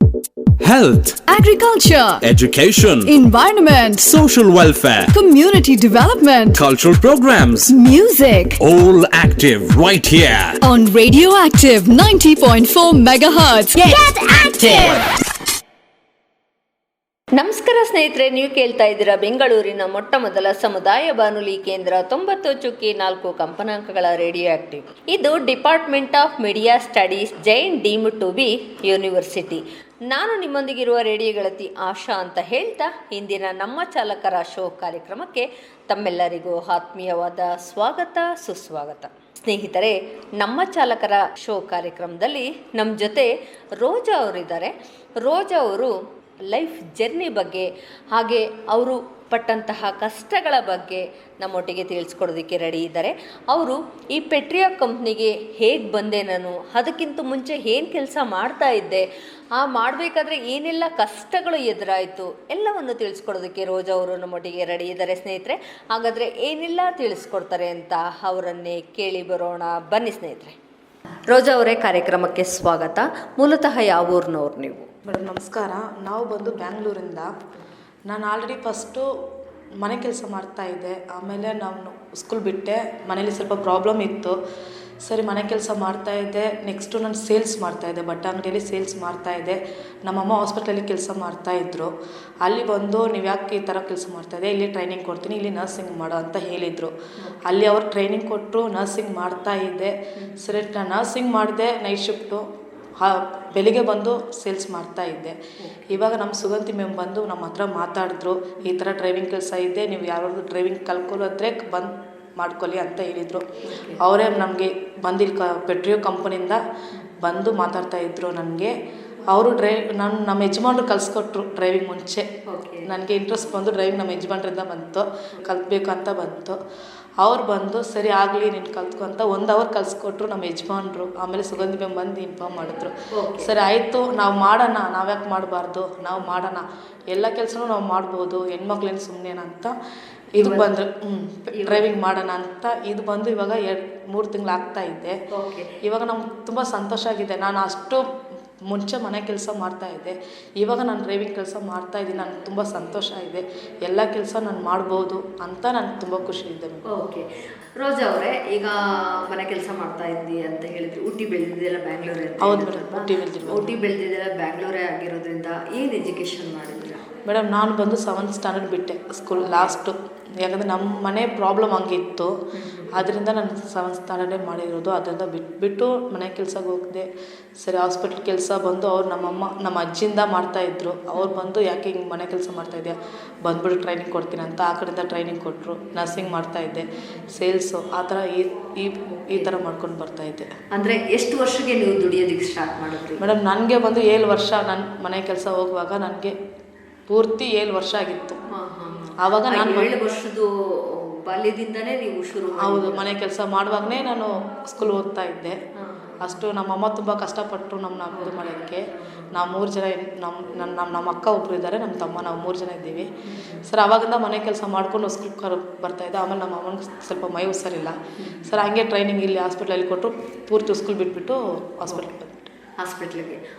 Health, agriculture, education, environment, social welfare, community development, cultural programs, music. all active right here. On Radioactive 90.4 megahertz. Get active! ನಮಸ್ಕಾರ ಸ್ನೇಹಿತರೆ, ನೀವು ಕೇಳ್ತಾ ಇದ್ದೀರಾ ಬೆಂಗಳೂರಿನ ಮೊಟ್ಟ ಮೊದಲ ಸಮುದಾಯ ಬಾನುಲಿ ಕೇಂದ್ರ 90.4 ಕಂಪನಾಂಕಗಳ ರೇಡಿಯೋ ಆಕ್ಟಿವ್. ಇದು department of media studies, Jain deemed to be university. ನಾನು ನಿಮ್ಮೊಂದಿಗಿರುವ ರೇಡಿಯೋ ಗೆಳತಿ ಆಶಾ ಅಂತ ಹೇಳ್ತಾ ಇಂದಿನ ನಮ್ಮ ಚಾಲಕರ ಶೋ ಕಾರ್ಯಕ್ರಮಕ್ಕೆ ತಮ್ಮೆಲ್ಲರಿಗೂ ಆತ್ಮೀಯವಾದ ಸ್ವಾಗತ, ಸುಸ್ವಾಗತ. ಸ್ನೇಹಿತರೆ, ನಮ್ಮ ಚಾಲಕರ ಶೋ ಕಾರ್ಯಕ್ರಮದಲ್ಲಿ ನಮ್ಮ ಜೊತೆ ರೋಜಾ ಅವರಿದ್ದಾರೆ. ರೋಜಾ ಅವರು ಲೈಫ್ ಜರ್ನಿ ಬಗ್ಗೆ ಹಾಗೆ ಅವರು ಪಟ್ಟಂತಹ ಕಷ್ಟಗಳ ಬಗ್ಗೆ ನಮ್ಮೊಟ್ಟಿಗೆ ತಿಳಿಸ್ಕೊಡೋದಕ್ಕೆ ರೆಡಿ ಇದ್ದಾರೆ. ಅವರು ಈ ಪೆಟ್ರಿಯಾ ಕಂಪ್ನಿಗೆ ಹೇಗೆ ಬಂದೆ, ನಾನು ಅದಕ್ಕಿಂತ ಮುಂಚೆ ಏನು ಕೆಲಸ ಮಾಡ್ತಾ ಇದ್ದೆ, ಮಾಡಬೇಕಾದ್ರೆ ಏನೆಲ್ಲ ಕಷ್ಟಗಳು ಎದುರಾಯಿತು, ಎಲ್ಲವನ್ನು ತಿಳಿಸ್ಕೊಡೋದಕ್ಕೆ ರೋಜಾ ಅವರು ನಮ್ಮೊಟ್ಟಿಗೆ ರೆಡಿ ಇದ್ದಾರೆ. ಸ್ನೇಹಿತರೆ, ಹಾಗಾದರೆ ಏನೆಲ್ಲ ತಿಳಿಸ್ಕೊಡ್ತಾರೆ ಅಂತ ಅವರನ್ನೇ ಕೇಳಿ ಬರೋಣ. ಬನ್ನಿ ಸ್ನೇಹಿತರೆ. ರೋಜಾ ಅವರೇ, ಕಾರ್ಯಕ್ರಮಕ್ಕೆ ಸ್ವಾಗತ. ಮೂಲತಃ ಯಾವ ಊರಿನವ್ರು ನೀವು? ಮೇಡಮ್ ನಮಸ್ಕಾರ. ನಾವು ಬಂದು ಬ್ಯಾಂಗ್ಳೂರಿಂದ. ನಾನು ಆಲ್ರೆಡಿ ಫಸ್ಟು ಮನೆ ಕೆಲಸ ಮಾಡ್ತಾಯಿದ್ದೆ. ಆಮೇಲೆ ನಾನು ಸ್ಕೂಲ್ ಬಿಟ್ಟೆ. ಮನೇಲಿ ಸ್ವಲ್ಪ ಪ್ರಾಬ್ಲಮ್ ಇತ್ತು. ಸರಿ, ಮನೆ ಕೆಲಸ ಮಾಡ್ತಾಯಿದ್ದೆ. ನೆಕ್ಸ್ಟು ನಾನು ಸೇಲ್ಸ್ ಮಾಡ್ತಾಯಿದ್ದೆ, ಬಟ್ಟೆ ಅಂಗಡಿಯಲ್ಲಿ ಸೇಲ್ಸ್ ಮಾಡ್ತಾಯಿದ್ದೆ. ನಮ್ಮಮ್ಮ ಹಾಸ್ಪಿಟ್ಲಲ್ಲಿ ಕೆಲಸ ಮಾಡ್ತಾಯಿದ್ರು. ಅಲ್ಲಿ ಬಂದು ನೀವು ಯಾಕೆ ಈ ಥರ ಕೆಲಸ ಮಾಡ್ತಾಯಿದ್ದೆ, ಇಲ್ಲಿ ಟ್ರೈನಿಂಗ್ ಕೊಡ್ತೀನಿ, ಇಲ್ಲಿ ನರ್ಸಿಂಗ್ ಮಾಡೋ ಅಂತ ಹೇಳಿದರು. ಅಲ್ಲಿ ಅವರು ಟ್ರೈನಿಂಗ್ ಕೊಟ್ಟರು, ನರ್ಸಿಂಗ್ ಮಾಡ್ತಾಯಿದ್ದೆ. ಸರಿ, ನಾನು ನರ್ಸಿಂಗ್ ಮಾಡಿದೆ, ನೈಟ್ ಶಿಫ್ಟು. ಬೆಳಿಗ್ಗೆ ಬಂದು ಸೇಲ್ಸ್ ಮಾಡ್ತಾಯಿದ್ದೆ. ಇವಾಗ ನಮ್ಮ ಸುಗಂಧಿ ಮ್ಯಾಮ್ ಬಂದು ನಮ್ಮ ಹತ್ರ ಮಾತಾಡಿದ್ರು, ಈ ಥರ ಡ್ರೈವಿಂಗ್ ಕೆಲಸ ಇದೆ, ನೀವು ಯಾರಾದ್ರು ಡ್ರೈವಿಂಗ್ ಕಲ್ಕೊಳ್ಳೋದ್ರೆ ಬಂದು ಮಾಡ್ಕೊಳ್ಳಿ ಅಂತ ಹೇಳಿದರು. ಅವರೇ ನಮಗೆ ಬಂದಿಲ್ಲ ಪೆಟ್ರಿಯೋ ಕಂಪನಿಯಿಂದ ಬಂದು ಮಾತಾಡ್ತಾಯಿದ್ರು ನನಗೆ. ಅವರು ನಮ್ಮ ಯಜಮಾನ್ರು ಕಲಿಸ್ಕೊಟ್ರು ಡ್ರೈವಿಂಗ್. ಮುಂಚೆ ನನಗೆ ಇಂಟ್ರೆಸ್ಟ್ ಬಂದು ಡ್ರೈವಿಂಗ್ ನಮ್ಮ ಯಜಮಾನ್ರಿಂದ ಬಂತು, ಕಲ್ತ್ಬೇಕು ಅಂತ ಬಂತು. ಅವ್ರು ಬಂದು ಸರಿ ಆಗಲಿ ನೀನು ಕಲ್ತ್ಕೊ ಅಂತ 1 ಅವರ್ ಕಲಿಸ್ಕೊಟ್ರು ನಮ್ಮ ಯಜಮಾನ್ರು. ಆಮೇಲೆ ಸುಗಂಧಿ ಮ್ಯಾಮ್ ಬಂದು ಇನ್ಫಾರ್ಮ್ ಮಾಡಿದ್ರು. ಸರಿ ಆಯಿತು, ನಾವು ಮಾಡೋಣ, ನಾವ್ಯಾಕೆ ಮಾಡಬಾರ್ದು, ನಾವು ಮಾಡೋಣ, ಎಲ್ಲ ಕೆಲಸನೂ ನಾವು ಮಾಡ್ಬೋದು, ಹೆಣ್ಮಕ್ಳೇನು ಸುಮ್ಮನೆ ಅಂತ ಇದು ಬಂದರು. ಡ್ರೈವಿಂಗ್ ಮಾಡೋಣ ಅಂತ ಇದು ಬಂದು ಇವಾಗ 2-3 ತಿಂಗಳು ಆಗ್ತಾ ಇದ್ದೆ. ಇವಾಗ ನಮ್ಗೆ ತುಂಬ ಸಂತೋಷ ಆಗಿದೆ. ನಾನು ಅಷ್ಟು ಮುಂಚೆ ಮನೆ ಕೆಲಸ ಮಾಡ್ತಾಯಿದ್ದೆ, ಇವಾಗ ನಾನು ಡ್ರೈವಿಂಗ್ ಕೆಲಸ ಮಾಡ್ತಾಯಿದ್ದೀನಿ. ನನಗೆ ತುಂಬ ಸಂತೋಷ ಇದೆ. ಎಲ್ಲ ಕೆಲಸ ನಾನು ಮಾಡ್ಬೋದು ಅಂತ ನನಗೆ ತುಂಬ ಖುಷಿ ಇದೆ. ಓಕೆ ರೋಜಾ ಅವರೇ, ಈಗ ಮನೆ ಕೆಲಸ ಮಾಡ್ತಾ ಇದ್ದಿ ಅಂತ ಹೇಳಿದ್ರಿ. ಹುಟ್ಟಿ ಬೆಳೆದಿದ್ದೆಲ್ಲ ಬ್ಯಾಂಗ್ಳೂರೇ? ಹೌದು ಮೇಡಮ್, ಹುಟ್ಟಿ ಬೆಳೆದಿದ್ದೆಲ್ಲ ಬ್ಯಾಂಗ್ಳೂರೇ ಆಗಿರೋದ್ರಿಂದ ಏನು ಎಜುಕೇಷನ್ ಮಾಡಿದ್ರಿ? ಮೇಡಮ್ ನಾನು ಬಂದು 7th ಸ್ಟ್ಯಾಂಡರ್ಡ್ ಬಿಟ್ಟೆ ಸ್ಕೂಲ್ ಲಾಸ್ಟು. ಯಾಕಂದರೆ ನಮ್ಮ ಮನೆ ಪ್ರಾಬ್ಲಮ್ ಹಂಗಿತ್ತು, ಅದರಿಂದ ನಾನು 7th ಸ್ಟ್ಯಾಂಡರ್ಡೇ ಮಾಡಿರೋದು. ಅದರಿಂದ ಬಿಟ್ಟು ಮನೆ ಕೆಲಸಕ್ಕೆ ಹೋಗಿದೆ. ಸರಿ, ಹಾಸ್ಪಿಟ್ಲ್ ಕೆಲಸ ಬಂದು ಅವ್ರು ನಮ್ಮ ಅಜ್ಜಿಯಿಂದ ಮಾಡ್ತಾಯಿದ್ರು. ಅವ್ರು ಬಂದು ಯಾಕೆ ಹಿಂಗೆ ಮನೆ ಕೆಲಸ ಮಾಡ್ತಾಯಿದ್ಯಾ, ಬಂದ್ಬಿಟ್ಟು ಟ್ರೈನಿಂಗ್ ಕೊಡ್ತೀನಿ ಅಂತ ಆ ಕಡೆಯಿಂದ ಟ್ರೈನಿಂಗ್ ಕೊಟ್ಟರು. ನರ್ಸಿಂಗ್ ಮಾಡ್ತಾಯಿದ್ದೆ, ಸೇಲ್ಸು, ಆ ಥರ ಈ ಥರ ಮಾಡ್ಕೊಂಡು ಬರ್ತಾಯಿದ್ದೆ. ಅಂದರೆ ಎಷ್ಟು ವರ್ಷಕ್ಕೆ ನೀವು ದುಡಿಯೋದಕ್ಕೆ ಸ್ಟಾರ್ಟ್ ಮಾಡಿದ್ರಿ? ಮೇಡಮ್ ನನಗೆ ಬಂದು 7 ವರ್ಷ. ನಾನು ಮನೆ ಕೆಲಸ ಹೋಗುವಾಗ ನನಗೆ ಪೂರ್ತಿ 7 ವರ್ಷ ಆಗಿತ್ತು. ಆವಾಗ ನಾನು 7 ವರ್ಷದ ಬಾಲ್ಯದಿಂದನೇ ನೀವು ಶುರು? ಹೌದು, ಮನೆ ಕೆಲಸ ಮಾಡುವಾಗಲೇ ನಾನು ಸ್ಕೂಲ್ ಓದ್ತಾ ಇದ್ದೆ. ಅಷ್ಟು ನಮ್ಮಮ್ಮ ತುಂಬ ಕಷ್ಟಪಟ್ಟರು ನಮ್ಮನ್ನ ಇದು ಮಾಡೋಕ್ಕೆ. ನಾವು 3 ಜನ, ನಮ್ಮ ಅಕ್ಕ ಒಬ್ಬರು ಇದ್ದಾರೆ, ನಮ್ಮ ತಮ್ಮ, ನಾವು 3 ಜನ ಇದ್ದೀವಿ. ಸರ್, ಆವಾಗಿಂದ ಮನೆ ಕೆಲಸ ಮಾಡ್ಕೊಂಡು ಸ್ಕೂಲ್ ಬರ್ತಾಯಿದ್ದೆ. ಆಮೇಲೆ ನಮ್ಮ ಅಮ್ಮನಿಗೆ ಸ್ವಲ್ಪ ಮೈ ಹುಷಾರಿಲ್ಲ. ಸರ್, ಹಂಗೆ ಟ್ರೈನಿಂಗ್ ಇಲ್ಲಿ ಹಾಸ್ಪಿಟ್ಲಲ್ಲಿ ಕೊಟ್ಟರು. ಪೂರ್ತಿ ಸ್ಕೂಲ್ ಬಿಟ್ಬಿಟ್ಟು ಹಾಸ್ಪಿಟ್ಲಿಗೆ ಬಂದ್ಬಿಟ್ಟು.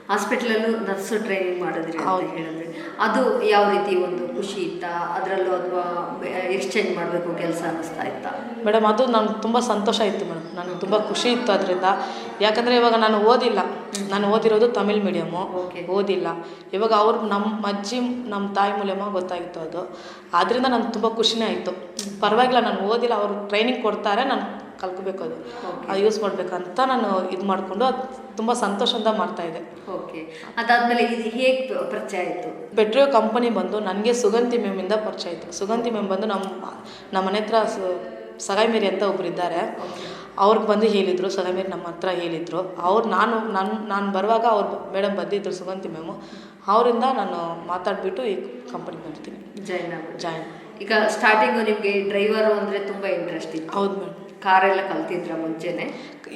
ಹಾಸ್ಪಿಟ್ಲಲ್ಲೂ ನರ್ಸು ಟ್ರೈನಿಂಗ್ ಮಾಡಿದ್ರಿ ಅಂತ ಹೇಳಿದ್ರೆ, ಅದು ಯಾವ ರೀತಿ ಒಂದು ಖುಷಿ ಇತ್ತಾ ಅದರಲ್ಲೂ, ಅಥವಾ ಎಕ್ಸ್ಚೇಂಜ್ ಮಾಡಬೇಕು ಕೆಲಸ ಅನ್ನಿಸ್ತಾ ಇತ್ತಾ? ಮೇಡಮ್ ಅದು ನನಗೆ ತುಂಬ ಸಂತೋಷ ಇತ್ತು ಮೇಡಮ್. ನನಗೆ ತುಂಬ ಖುಷಿ ಇತ್ತು ಅದರಿಂದ. ಯಾಕಂದರೆ ಇವಾಗ ನಾನು ಓದಿಲ್ಲ, ನಾನು ಓದಿರೋದು ತಮಿಳ್ ಮೀಡಿಯಮ್ಮು, ಓದಿಲ್ಲ. ಇವಾಗ ಅವ್ರು ನಮ್ಮ ಅಜ್ಜಿ ನಮ್ಮ ತಾಯಿ ಮೂಲಕ ಗೊತ್ತಾಗಿತ್ತು ಅದು. ಆದ್ದರಿಂದ ನನಗೆ ತುಂಬ ಖುಷಿನೇ ಆಯಿತು. ಪರವಾಗಿಲ್ಲ, ನಾನು ಓದಿಲ್ಲ, ಅವರು ಟ್ರೈನಿಂಗ್ ಕೊಡ್ತಾರೆ, ನಾನು ಕಲ್ತ್ಕೋಬೇಕು, ಅದು ಯೂಸ್ ಮಾಡಬೇಕಂತ ನಾನು ಇದು ಮಾಡಿಕೊಂಡು ಅದು ತುಂಬ ಸಂತೋಷದಿಂದ ಮಾಡ್ತಾಯಿದ್ದೆ. ಓಕೆ, ಅದಾದಮೇಲೆ ಇದು ಹೇಗೆ ಪರಿಚಯ ಆಯಿತು? ಪೆಟ್ರಿಯೋ ಕಂಪನಿ ಬಂದು ನನಗೆ ಸುಗಂಧಿ ಮ್ಯಾಮಿಂದ ಪರಿಚಯ ಆಯಿತು. ಸುಗಂಧಿ ಮ್ಯಾಮ್ ಬಂದು ನಮ್ಮ ಮನೆ ಹತ್ರ ಸಗಾಯಿ ಮೇರಿ ಅಂತ ಒಬ್ರು ಇದ್ದಾರೆ, ಅವ್ರಿಗೆ ಬಂದು ಹೇಳಿದರು. ಸಗಾಯಿ ಮೇರಿ ನಮ್ಮ ಹತ್ರ ಹೇಳಿದರು. ಅವ್ರು ನಾನು ಬರುವಾಗ ಅವ್ರು ಮೇಡಮ್ ಬಂದಿದ್ದರು, ಸುಗಂಧಿ ಮ್ಯಾಮು. ಅವರಿಂದ ನಾನು ಮಾತಾಡಿಬಿಟ್ಟು ಈ ಕಂಪನಿಗೆ ಬಂದಿದ್ದೀನಿ, ಜಾಯಿನ್. ಈಗ ಸ್ಟಾರ್ಟಿಂಗು ನಿಮಗೆ ಡ್ರೈವರು ಅಂದರೆ ತುಂಬ ಇಂಟ್ರೆಸ್ಟ್ ಇತ್ತು? ಹೌದು ಮೇಡಮ್. ಕಾರೆಲ್ಲ ಕಲ್ತಿದ್ರ ಮುಂಚೆನೆ?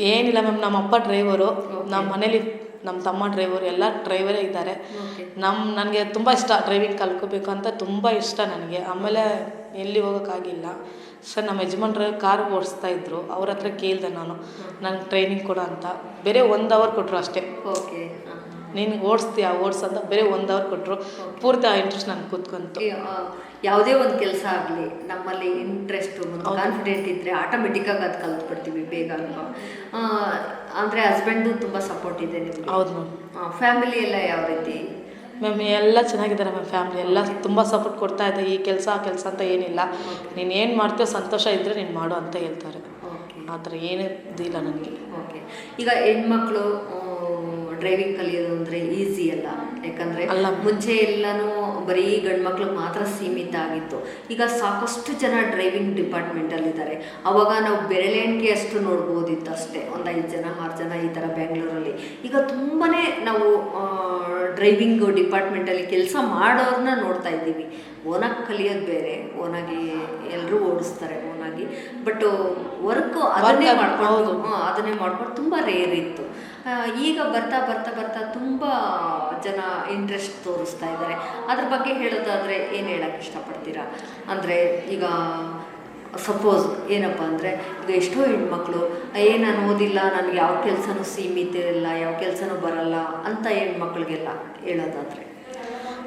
ಏನಿಲ್ಲ ಮ್ಯಾಮ್, ನಮ್ಮ ಅಪ್ಪ ಡ್ರೈವರು, ನಮ್ಮ ಮನೇಲಿ ನಮ್ಮ ತಮ್ಮ ಡ್ರೈವರು, ಎಲ್ಲ ಡ್ರೈವರೇ ಇದ್ದಾರೆ. ನನಗೆ ತುಂಬ ಇಷ್ಟ ಡ್ರೈವಿಂಗ್ ಕಲ್ತ್ಕೋಬೇಕು ಅಂತ, ತುಂಬ ಇಷ್ಟ ನನಗೆ. ಆಮೇಲೆ ಎಲ್ಲಿ ಹೋಗೋಕ್ಕಾಗಿಲ್ಲ. ಸರ್, ನಮ್ಮ ಯಜಮಾನ್ರು ಕಾರು ಓಡಿಸ್ತಾ ಇದ್ರು, ಅವ್ರ ಹತ್ರ ಕೇಳಿದೆ ನಾನು, ನನಗೆ ಟ್ರೈನಿಂಗ್ ಕೊಡೋ ಅಂತ. ಬೇರೆ 1 ಅವರ್ ಕೊಟ್ಟರು ಅಷ್ಟೇ. ಓಕೆ. ನೀನು ಓಡಿಸ್ತೀಯಾ ಓಡಿಸಂತ ಬೇರೆ 1 ಅವರ್ ಕೊಟ್ಟರು. ಪೂರ್ತಿ ಆ ಇಂಟ್ರೆಸ್ಟ್ ನನಗೆ ಕೂತ್ಕೊಂತು. ಯಾವುದೇ ಒಂದು ಕೆಲಸ ಆಗಲಿ ನಮ್ಮಲ್ಲಿ ಇಂಟ್ರೆಸ್ಟು ಮತ್ತು ಕಾನ್ಫಿಡೆಂಟ್ ಇದ್ದರೆ ಆಟೋಮೆಟಿಕ್ಕಾಗಿ ಅದು ಕಲ್ತ್ಬಿಡ್ತೀವಿ ಬೇಗ ಅಲ್ವಾ. ಅಂದರೆ ಹಸ್ಬೆಂಡು ತುಂಬ ಸಪೋರ್ಟ್ ಇದೆ ನಿಮಗೆ? ಹೌದು ಮ್ಯಾಮ್. ಫ್ಯಾಮಿಲಿ ಎಲ್ಲ ಯಾವ ರೀತಿ? ಮ್ಯಾಮ್ ಎಲ್ಲ ಚೆನ್ನಾಗಿದ್ದಾರೆ ಮ್ಯಾಮ್. ಫ್ಯಾಮಿಲಿ ಎಲ್ಲ ತುಂಬ ಸಪೋರ್ಟ್ ಕೊಡ್ತಾ ಇದೆ. ಈ ಕೆಲಸ ಆ ಕೆಲಸ ಅಂತ ಏನಿಲ್ಲ, ನೀನು ಏನು ಮಾಡ್ತೀಯೋ ಸಂತೋಷ ಇದ್ದರೆ ನೀನು ಮಾಡು ಅಂತ ಹೇಳ್ತಾರೆ. ಆ ಥರ ಏನೂ ಇದಿಲ್ಲ ನನಗೆ. ಓಕೆ, ಈಗ ಹೆಣ್ಮಕ್ಳು ಡ್ರೈವಿಂಗ್ ಕಲಿಯೋದು ಅಂದರೆ ಈಸಿ ಅಲ್ಲ, ಯಾಕಂದರೆ ಮುಂಚೆ ಎಲ್ಲನೂ ಬರೀ ಗಂಡು ಮಕ್ಳಿಗೆ ಮಾತ್ರ ಸೀಮಿತ ಆಗಿತ್ತು. ಈಗ ಸಾಕಷ್ಟು ಜನ ಡ್ರೈವಿಂಗ್ ಡಿಪಾರ್ಟ್ಮೆಂಟಲ್ಲಿದ್ದಾರೆ. ಆವಾಗ ನಾವು ಬೆರಳೆಣಿಕೆ ಅಷ್ಟು ನೋಡ್ಬೋದಿತ್ತು ಅಷ್ಟೇ, ಒಂದು 5 ಜನ 6 ಜನ ಈ ಥರ ಬ್ಯಾಂಗ್ಳೂರಲ್ಲಿ. ಈಗ ತುಂಬಾ ನಾವು ಡ್ರೈವಿಂಗ್ ಡಿಪಾರ್ಟ್ಮೆಂಟಲ್ಲಿ ಕೆಲಸ ಮಾಡೋರನ್ನ ನೋಡ್ತಾ ಇದ್ದೀವಿ. ಓನಾಗಿ ಕಲಿಯೋದು ಬೇರೆ, ಓನಾಗಿ ಎಲ್ಲರೂ ಓಡಿಸ್ತಾರೆ ಓನಾಗಿ, ಬಟ್ ವರ್ಕು ಅದನ್ನೇ ಮಾಡ್ಕೊಂಡು ತುಂಬ ರೇರ್ ಇತ್ತು. ಈಗ ಬರ್ತಾ ಬರ್ತಾ ಬರ್ತಾ ತುಂಬ ಜನ ಇಂಟ್ರೆಸ್ಟ್ ತೋರಿಸ್ತಾ ಇದ್ದಾರೆ. ಅದ್ರ ಬಗ್ಗೆ ಹೇಳೋದಾದರೆ ಏನು ಹೇಳೋಕ್ಕೆ ಇಷ್ಟಪಡ್ತೀರಾ? ಅಂದರೆ ಈಗ ಸಪೋಸ್ ಏನಪ್ಪ ಅಂದರೆ, ಈಗ ಎಷ್ಟೋ ಹೆಣ್ಮಕ್ಳು ನಾನು ಓದಿಲ್ಲ, ನನಗೆ ಯಾವ ಕೆಲಸನೂ ಸೀಮಿತ ಇಲ್ಲ, ಯಾವ ಕೆಲಸನೂ ಬರಲ್ಲ ಅಂತ ಹೆಣ್ಮಕ್ಳಿಗೆಲ್ಲ ಹೇಳೋದಾದರೆ?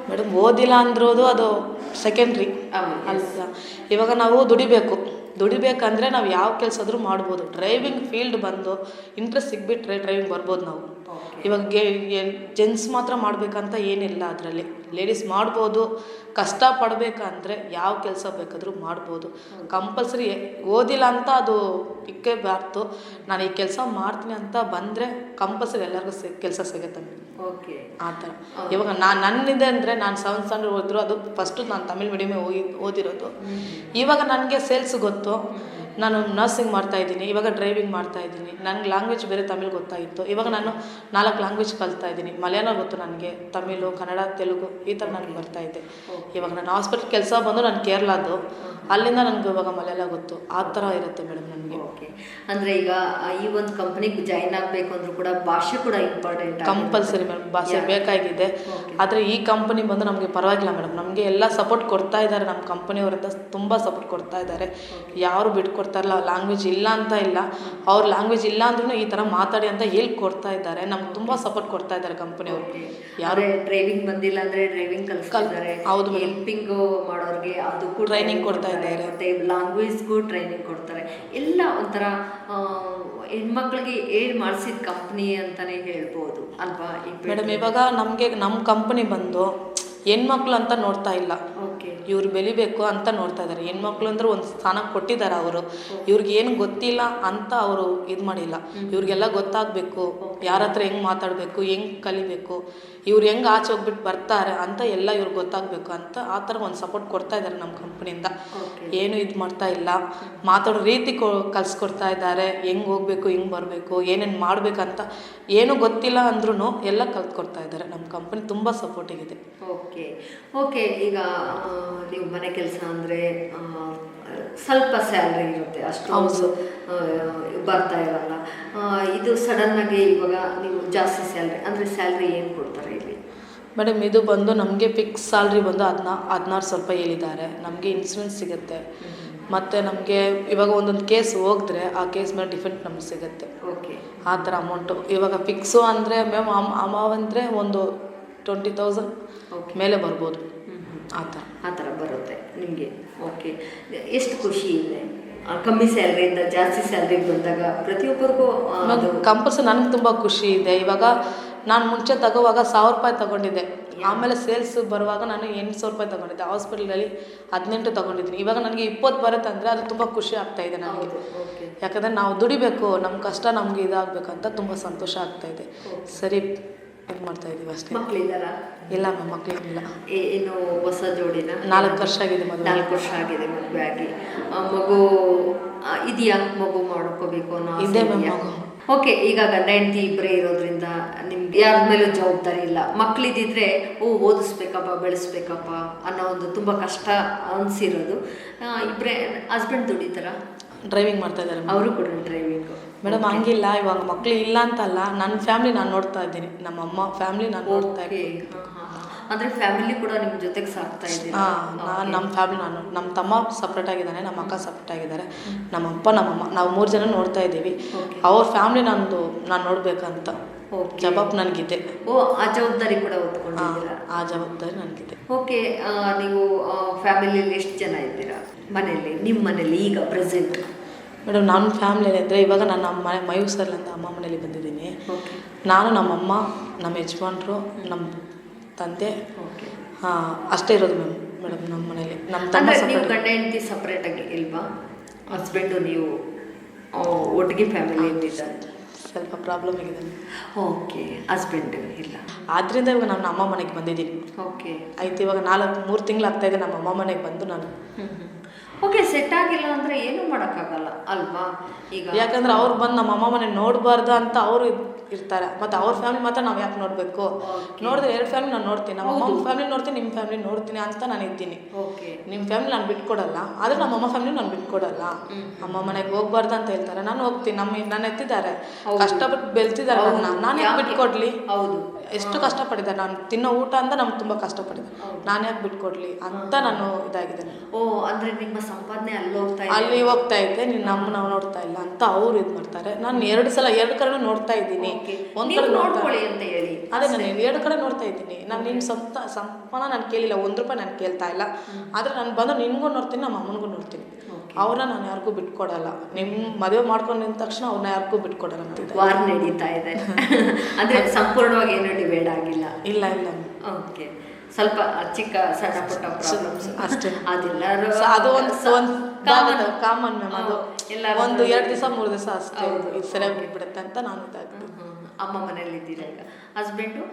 ಮೇಡಮ್, ಓದಿಲ್ಲ ಅಂದ್ರೋದು ಅದು ಸೆಕೆಂಡ್ರಿ ಅಲ್ಲ. ಇವಾಗ ನಾವು ದುಡಿಬೇಕಂದ್ರೆ ನಾವು ಯಾವ ಕೆಲಸ ಆದರೂ ಮಾಡ್ಬೋದು. ಡ್ರೈವಿಂಗ್ ಫೀಲ್ಡ್ ಬಂದು ಇಂಟ್ರೆಸ್ಟ್ ಸಿಗ್ಬಿಟ್ರೆ ಡ್ರೈವಿಂಗ್ ಬರ್ಬೋದು ನಾವು. ಇವಾಗ ಜೆಂಟ್ಸ್ ಮಾತ್ರ ಮಾಡಬೇಕಂತ ಏನಿಲ್ಲ ಅದರಲ್ಲಿ, ಲೇಡೀಸ್ ಮಾಡ್ಬೋದು. ಕಷ್ಟಪಡಬೇಕಂದ್ರೆ ಯಾವ ಕೆಲಸ ಬೇಕಾದರೂ ಮಾಡ್ಬೋದು. ಕಂಪಲ್ಸರಿ ಓದಿಲ್ಲ ಅಂತ ಅದು ಇಕ್ಕೇಬಾರ್ದು. ನಾನು ಈ ಕೆಲಸ ಮಾಡ್ತೀನಿ ಅಂತ ಬಂದರೆ ಕಂಪಲ್ಸರಿ ಎಲ್ಲರಿಗೂ ಕೆಲಸ ಸಿಗುತ್ತೆ. ಓಕೆ, ಆ ಥರ. ಇವಾಗ ನನ್ನಿದೆ ಅಂದರೆ ನಾನು 7th ಸ್ಟ್ಯಾಂಡರ್ಡ್ ಓದಿದ್ರು, ಅದು ಫಸ್ಟು ನಾನು ತಮಿಳ್ ಮೀಡಿಯಮೇ ಓದಿರೋದು. ಇವಾಗ ನನಗೆ ಸೇಲ್ಸ್ ಗೊತ್ತು, ನಾನು ನರ್ಸಿಂಗ್ ಮಾಡ್ತಾಯಿದ್ದೀನಿ, ಇವಾಗ ಡ್ರೈವಿಂಗ್ ಮಾಡ್ತಾಯಿದ್ದೀನಿ. ನನಗೆ ಲ್ಯಾಂಗ್ವೇಜ್ ಬೇರೆ ತಮಿಳ್ ಗೊತ್ತಾಗಿತ್ತು. ಇವಾಗ ನಾನು 4 ಲ್ಯಾಂಗ್ವೇಜ್ ಕಲ್ತಾಯಿದ್ದೀನಿ. ಮಲಯಾಳ ಗೊತ್ತು ನನಗೆ, ತಮಿಳು, ಕನ್ನಡ, ತೆಲುಗು ಈ ಥರ ನನಗೆ ಬರ್ತಾಯಿದ್ದೆ. ಇವಾಗ ನಾನು ಹಾಸ್ಪಿಟ್ಲ್ ಕೆಲಸ ಬಂದು ನಾನು ಕೇರಳದ್ದು, ಅಲ್ಲಿಂದ ನನಗೆ ಇವಾಗ ಮಲಯಾಳ ಗೊತ್ತು. ಆ ಥರ ಇರುತ್ತೆ ಮೇಡಮ್ ನನಗೆ. ಓಕೆ, ಅಂದರೆ ಈಗ ಈ ಒಂದು ಕಂಪ್ನಿಗೆ ಜಾಯ್ನ್ ಆಗಬೇಕು ಅಂದರೂ ಕೂಡ ಭಾಷೆ ಕೂಡ ಇಂಪಾರ್ಟೆಂಟ್, ಕಂಪಲ್ಸರಿ ಮೇಡಮ್. ಭಾಷೆ ಬೇಕಾಗಿದೆ. ಆದರೆ ಈ ಕಂಪನಿ ಬಂದು ನಮಗೆ ಪರವಾಗಿಲ್ಲ ಮೇಡಮ್, ನಮಗೆ ಎಲ್ಲ ಸಪೋರ್ಟ್ ಕೊಡ್ತಾ ಇದ್ದಾರೆ. ನಮ್ಮ ಕಂಪನಿಯವರಿಂದ ತುಂಬ ಸಪೋರ್ಟ್ ಕೊಡ್ತಾ ಇದ್ದಾರೆ. ಯಾರು ಬಿಟ್ಕೊಡ್ತಾರಲ್ಲ, ಲ್ಯಾಂಗ್ವೇಜ್ ಇಲ್ಲ ಅಂತ ಇಲ್ಲ, ಅವ್ರ ಲ್ಯಾಂಗ್ವೇಜ್ ಇಲ್ಲ ಅಂದ್ರೂ ಈ ಥರ ಮಾತಾಡಿ ಅಂತ ಹೇಳ್ಕೊಡ್ತಾ ಇದ್ದಾರೆ. ನಮ್ಗೆ ತುಂಬ ಸಪೋರ್ಟ್ ಕೊಡ್ತಾ ಇದ್ದಾರೆ ಕಂಪನಿಯವರು. ಯಾರು ಡ್ರೈವಿಂಗ್ ಬಂದಿಲ್ಲ ಅಂದರೆ ಡ್ರೈವಿಂಗ್ ಕಲಿಸ್ತಾರೆ. ಹೌದು, ಹೆಲ್ಪಿಂಗ್ ಮಾಡೋರಿಗೆ ಅದಕ್ಕೂ ಟ್ರೈನಿಂಗ್ ಕೊಡ್ತಾ ಇದ್ದಾರೆ, ಮತ್ತು ಲ್ಯಾಂಗ್ವೇಜ್ಗೂ ಟ್ರೈನಿಂಗ್ ಕೊಡ್ತಾರೆ. ಎಲ್ಲ ಒಂಥರ ಹೆಣ್ಮಕ್ಳಿಗೆ ಮಾಡಿಸಿದ ಕಂಪ್ನಿ ಅಂತಲೇ ಹೇಳ್ಬೋದು ಅಲ್ವಾ ಮೇಡಮ್. ಇವಾಗ ನಮ್ಮ ಕಂಪನಿ ಬಂದು ಹೆಣ್ಮಕ್ಳು ಅಂತ ನೋಡ್ತಾ ಇಲ್ಲ, ಇವ್ರು ಬೆಳಿಬೇಕು ಅಂತ ನೋಡ್ತಾ ಇದ್ದಾರೆ. ಹೆಣ್ಮಕ್ಳು ಅಂದ್ರೆ ಒಂದು ಸ್ಥಾನ ಕೊಟ್ಟಿದ್ದಾರೆ ಅವರು. ಇವ್ರಿಗೆ ಏನು ಗೊತ್ತಿಲ್ಲ ಅಂತ ಅವರು ಇದು ಮಾಡಿಲ್ಲ. ಇವ್ರಿಗೆಲ್ಲ ಗೊತ್ತಾಗಬೇಕು, ಯಾರ ಹತ್ರ ಹೆಂಗೆ ಮಾತಾಡಬೇಕು, ಹೆಂಗೆ ಕಲಿಬೇಕು, ಇವ್ರು ಹೆಂಗೆ ಆಚೆ ಹೋಗ್ಬಿಟ್ಟು ಬರ್ತಾರೆ ಅಂತ ಎಲ್ಲ ಇವ್ರಿಗೆ ಗೊತ್ತಾಗಬೇಕು ಅಂತ ಆ ಥರ ಒಂದು ಸಪೋರ್ಟ್ ಕೊಡ್ತಾ ಇದ್ದಾರೆ ನಮ್ಮ ಕಂಪ್ನಿಯಿಂದ. ಏನು ಇದು ಮಾಡ್ತಾ ಇಲ್ಲ, ಮಾತಾಡೋ ರೀತಿ ಕಲಿಸ್ಕೊಡ್ತಾ ಇದ್ದಾರೆ. ಹೆಂಗೆ ಹೋಗಬೇಕು, ಹೆಂಗೆ ಬರಬೇಕು, ಏನೇನು ಮಾಡಬೇಕಂತ ಏನೂ ಗೊತ್ತಿಲ್ಲ ಅಂದ್ರೂ ಎಲ್ಲ ಕಲ್ತ್ಕೊಡ್ತಾ ಇದ್ದಾರೆ. ನಮ್ಮ ಕಂಪ್ನಿ ತುಂಬ ಸಪೋರ್ಟಿಗಿದೆ. ಓಕೆ, ಈಗ ನೀವು ಮನೆ ಕೆಲಸ ಅಂದರೆ ಸ್ವಲ್ಪ ಸ್ಯಾಲ್ರಿ ಇರುತ್ತೆ, ಅಷ್ಟು ಬರ್ತಾ ಇರಲ್ಲ. ಇದು ಸಡನ್ನಾಗಿ ಇವಾಗ ನೀವು ಜಾಸ್ತಿ ಸ್ಯಾಲ್ರಿ ಅಂದರೆ ಸ್ಯಾಲ್ರಿ ಏನು ಕೊಡ್ತಾರೆ ಇಲ್ಲಿ ಮೇಡಮ್? ಇದು ಬಂದು ನಮಗೆ ಫಿಕ್ಸ್ ಸ್ಯಾಲ್ರಿ ಬಂದು 16,000 ರೂಪಾಯಿ ಹೇಳಿದ್ದಾರೆ. ನಮಗೆ ಇನ್ಸೂರೆನ್ಸ್ ಸಿಗುತ್ತೆ, ಮತ್ತು ನಮಗೆ ಇವಾಗ ಒಂದೊಂದು ಕೇಸ್ ಹೋಗಿದ್ರೆ ಆ ಕೇಸ್ ಮೇಲೆ ಡಿಫೆಂಟ್ ನಮ್ಗೆ ಸಿಗುತ್ತೆ. ಆ ಥರ ಅಮೌಂಟು ಇವಾಗ ಫಿಕ್ಸು ಅಂದರೆ ಮ್ಯಾಮ್ ಅಂದರೆ ಒಂದು 20,000 ಮೇಲೆ ಬರ್ಬೋದು. ಆ ಥರ ಬರುತ್ತೆ ನಿಮಗೆ. ಓಕೆ, ಎಷ್ಟು ಖುಷಿ ಇದೆ ಕಮ್ಮಿ ಸ್ಯಾಲ್ರಿಯಿಂದ ಜಾಸ್ತಿ ಸ್ಯಾಲ್ರಿಗೆ ಬಂದಾಗ ಪ್ರತಿಯೊಬ್ಬರಿಗೂ? ಕಂಪಲ್ಸರಿ ನನಗೆ ತುಂಬ ಖುಷಿ ಇದೆ. ಇವಾಗ ನಾನು ಮುಂಚೆ ತಗೋವಾಗ 1,000 ರೂಪಾಯಿ ತೊಗೊಂಡಿದ್ದೆ. ಆಮೇಲೆ ಸೇಲ್ಸ್ ಬರುವಾಗ ನಾನು 800 ರೂಪಾಯಿ ತೊಗೊಂಡಿದ್ದೆ. ಹಾಸ್ಪಿಟಲಲ್ಲಿ 18 ತೊಗೊಂಡಿದ್ದೀನಿ. ಇವಾಗ ನನಗೆ 20 ಬರುತ್ತೆ ಅಂದರೆ ಅದು ತುಂಬ ಖುಷಿ ಆಗ್ತಾಯಿದೆ ನನಗೆ. ಯಾಕಂದರೆ ನಾವು ದುಡಿಬೇಕು, ನಮ್ಮ ಕಷ್ಟ ನಮಗೆ ಇದಾಗಬೇಕಂತ ತುಂಬ ಸಂತೋಷ ಆಗ್ತಾಯಿದೆ. ಸರಿ, ಇದು ಮಾಡ್ತಾಯಿದ್ದೀವಿ ಅಷ್ಟೇ. ಮಕ್ಕಳಿದ್ದಾರಾ? ಇಲ್ಲ ಮ್ಯಾಮ್, ಮಕ್ಕಳಿಲ್ಲ. ಏನು ಹೊಸ ಜೋಡಿನ? 4 ವರ್ಷ ಆಗಿದೆ ಮದುವೆ. 4 ವರ್ಷ ಆಗಿದೆ ಮದುವೆ ಆಗಿ. ಮಗು ಇದೆಯಾ? ಮಗು ಮಾಡ್ಕೋಬೇಕು ಅನ್ನೋ ಇದೆ ಮ್ಯಾಮ್ ಮಗು. ಓಕೆ, ಈಗ ಗಂಡ ಹೆಂಡತಿ ಇಬ್ಬರೇ ಇರೋದ್ರಿಂದ ನಿಮ್ಗೆ ಯಾರ ಮೇಲೂ ಜವಾಬ್ದಾರಿ ಇಲ್ಲ. ಮಕ್ಕಳಿದ್ದಿದ್ರೆ ಓದಿಸ್ಬೇಕಪ್ಪ, ಬೆಳೆಸ್ಬೇಕಪ್ಪ ಅನ್ನೋ ಒಂದು ತುಂಬ ಕಷ್ಟ ಅನಿಸಿರೋದು. ಇಬ್ಬರೇ ಹಸ್ಬೆಂಡ್ ದುಡಿತಾರ? ಡ್ರೈವಿಂಗ್ ಮಾಡ್ತಾ ಇದ್ದಾರೆ. ಅವರು ಕೂಡ ಡ್ರೈವಿಂಗ್ ಮೇಡಮ್. ಹಂಗಿಲ್ಲ, ಇವಾಗ ಮಕ್ಕಳು ಇಲ್ಲ ಅಂತಲ್ಲ, ನನ್ನ ಫ್ಯಾಮಿಲಿ ನಾನು ನೋಡ್ತಾ ಇದ್ದೀನಿ. ನಮ್ಮ ಅಮ್ಮ ಫ್ಯಾಮಿಲಿ ನಾನು ನೋಡ್ತಾ ಇದ್ದೀನಿ. ಅಂದರೆ ಫ್ಯಾಮಿಲಿ ಕೂಡ ನಿಮ್ಮ ಜೊತೆಗೆ ಸಾಕ್ತಾ ಇದ್ದೀನಿ. ನಾನು ನಮ್ಮ ಫ್ಯಾಮಿಲಿ, ನಮ್ಮ ತಮ್ಮ ಸಪ್ರೇಟ್ ಆಗಿದ್ದಾನೆ, ನಮ್ಮ ಅಕ್ಕ ಸಪ್ರೇಟ್ ಆಗಿದ್ದಾರೆ, ನಮ್ಮ ಅಪ್ಪ ನಮ್ಮಮ್ಮ, ನಾವು 3 ಜನ ನೋಡ್ತಾ ಇದ್ದೀವಿ. ಅವ್ರ ಫ್ಯಾಮಿಲಿ ನಾನು ನೋಡಬೇಕಂತ Okay. ಜವಾಬ್ ನನಗಿದೆ. ಆ ಜವಾಬ್ದಾರಿ ಕೂಡ ಹೊತ್ಕೊಂಡಿದ್ದೀರಾ? ಆ ಜವಾಬ್ದಾರಿ ನನಗಿದೆ. ಓಕೆ. ನೀವು ಫ್ಯಾಮಿಲಿಯಲ್ಲಿ ಎಷ್ಟು ಜನ ಇದ್ದೀರಾ ಮನೆಯಲ್ಲಿ, ನಿಮ್ಮ ಮನೇಲಿ ಈಗ ಪ್ರೆಸೆಂಟ್? ಮೇಡಮ್ ನಾನು ಫ್ಯಾಮಿಲಿಯಲ್ಲಿ ಅಂದರೆ ಇವಾಗ ನಾನು ನಮ್ಮ ಮನೆ ಮೈಸೂರಲ್ಲಿಂದ ಅಮ್ಮ ಮನೇಲಿ ಬಂದಿದ್ದೀನಿ. ಓಕೆ. ನಾನು ನಮ್ಮಮ್ಮ, ನಮ್ಮ ಯಜಮಾನ್ರು, ನಮ್ಮ ತಂದೆ, ಓಕೆ. ಅಷ್ಟೇ ಇರೋದು ಮೇಡಮ್ ನಮ್ಮ ಮನೇಲಿ. ನಮ್ಮ ತಮ್ಮ ಅಂದರೆ ನೀವು ಗಂಡ ಹೆಂಡತಿ ಸಪ್ರೇಟಾಗಿ ಇಲ್ವಾ? ಹಸ್ಬೆಂಡು ನೀವು ಒಟ್ಟಿಗೆ ಫ್ಯಾಮಿಲಿ ಇದ್ದಾರೆ? ಸ್ವಲ್ಪ ಪ್ರಾಬ್ಲಮ್ ಆಗಿದೆ. ಓಕೆ. ಹಸ್ಬೆಂಡ್ ಇಲ್ಲ, ಆದ್ದರಿಂದ ಇವಾಗ ನಾನು ಅಮ್ಮ ಮನೆಗೆ ಬಂದಿದ್ದೀನಿ. ಓಕೆ. ಆಯ್ತು, ಇವಾಗ 3 ತಿಂಗಳಾಗ್ತಾಯಿದೆ ನಮ್ಮ ಅಮ್ಮ ಮನೆಗೆ ಬಂದು ನಾನು. ಓಕೆ. ಸೆಟ್ ಆಗಿಲ್ಲ ಅಂದರೆ ಏನೂ ಮಾಡೋಕ್ಕಾಗಲ್ಲ ಅಲ್ವಾ? ಈಗ ಯಾಕಂದ್ರೆ ಅವ್ರು ಬಂದು ನಮ್ಮ ಅಮ್ಮ ಮನೆ ನೋಡಬಾರ್ದು ಅಂತ ಅವರು ಇರ್ತಾರೆ, ಮತ್ತು ಅವ್ರ ಫ್ಯಾಮಿಲಿ ಮಾತ್ರ ನಾವು ಯಾಕೆ ನೋಡಬೇಕು? ನೋಡಿದ್ರೆ 2 ಫ್ಯಾಮಿಲಿ ನಾನು ನೋಡ್ತೀನಿ, ನಮ್ಮ ಅಮ್ಮ ಫ್ಯಾಮಿಲಿ ನೋಡ್ತೀನಿ, ನಿಮ್ಮ ಫ್ಯಾಮಿಲಿ ನೋಡ್ತೀನಿ ಅಂತ ನಾನು ಇದ್ದೀನಿ. ಓಕೆ. ನಿಮ್ಮ ಫ್ಯಾಮಿಲಿ ನಾನು ಬಿಟ್ಕೊಡಲ್ಲ, ಆದರೆ ನಮ್ಮ ಅಮ್ಮ ಫ್ಯಾಮಿಲಿ ನಾನು ಬಿಟ್ಕೊಡಲ್ಲ. ಅಮ್ಮ ಮನೆಗೆ ಹೋಗ್ಬಾರ್ದು ಅಂತ ಹೇಳ್ತಾರೆ, ನಾನು ಹೋಗ್ತೀನಿ. ನನ್ನ ಎತ್ತಿದ್ದಾರೆ, ಕಷ್ಟಪಟ್ಟು ಬೆಳ್ತಿದ್ದಾರೆ ನನ್ನ, ನಾನು ಯಾಕೆ ಬಿಟ್ಕೊಡ್ಲಿ? ಹೌದು. ಎಷ್ಟು ಕಷ್ಟಪಟ್ಟಿದ್ದಾರೆ, ನಾನು ತಿನ್ನೋ ಊಟ ಅಂತ ನಮ್ಗೆ ತುಂಬ ಕಷ್ಟಪಟ್ಟಿದ್ದಾರೆ, ನಾನು ಯಾಕೆ ಬಿಟ್ಕೊಡ್ಲಿ ಅಂತ ನಾನು ಇದಾಗಿದ್ದೇನೆ. ಅಂದರೆ ನಿಮ್ಮ ಸಂಪಾದನೆ ಅಲ್ಲಿ ಹೋಗ್ತಾ ಇದ್ದೆ, ನಿನ್ನ ಅಮ್ಮ ನಾವು ನೋಡ್ತಾ ಇಲ್ಲ ಅಂತ ಅವ್ರು ಇದು ಮಾಡ್ತಾರೆ. ನಾನು 2 ಕಡೆ ನೋಡ್ತಾ ಇದ್ದೀನಿ. ಒಂದು ಕಡೆ ನೋಡ್ಕೊಳ್ಳಿ ಅಂತ ಹೇಳಿ, ಅದೇ ನಾನು 2 ಕಡೆ ನೋಡ್ತಾ ಇದ್ದೀನಿ. ನಾನು ನಿನ್ನ ಸಂಪಾದನೆ ನಾನು ಕೇಳಿಲ್ಲ, 1 ರೂಪಾಯಿ ನಾನು ಕೇಳ್ತಾ ಇಲ್ಲ. ಆದರೆ ನಾನು ಬಂದು ನಿನ್ಗೂ ನೋಡ್ತೀನಿ, ನಮ್ಮ ಅಮ್ಮನಿಗೂ ನೋಡ್ತೀನಿ. ಅವ್ರನ್ನ ನಾನು ಯಾರಿಗೂ ಬಿಟ್ಕೊಡಲ್ಲ. ನಿಮ್ಮ ಮದುವೆ ಮಾಡ್ಕೊಂಡಿದ ತಕ್ಷಣ ಅವ್ರನ್ನ ಯಾರಿಗೂ ಬಿಟ್ಕೊಡಲ್ಲ. ವಾರ್ ನಡೀತಾ ಇದೆ ಅಂದರೆ ಸಂಪೂರ್ಣವಾಗಿ ಏನು ಡಿವೈಡ್ ಆಗಿಲ್ಲ? ಇಲ್ಲ ಇಲ್ಲ. ಓಕೆ. ಸ್ವಲ್ಪ ಚಿಕ್ಕ ಸಣ್ಣ ಪುಟ್ಟ ಪ್ರಾಬ್ಲಮ್ಸ್ ಅಷ್ಟೇ. ಅದೆಲ್ಲರೂ ಅದು ಒಂದು ಕಾಮನ್ ಮ್ಯಾಮ್. ಅದು ಒಂದು 2 ದಿವಸ 3 ದಿವಸ ಅಷ್ಟೇ, ಇದು ಸರಿಯಾಗಿ ಬಿಡುತ್ತೆ ಅಂತ ನಾನು ಇದಾಗ್ತೀನಿ. ಅಮ್ಮ ಮನೇಲಿ ಇದ್ದೀರಾ ಈಗ? ಹಸ್ಬೆಂಡು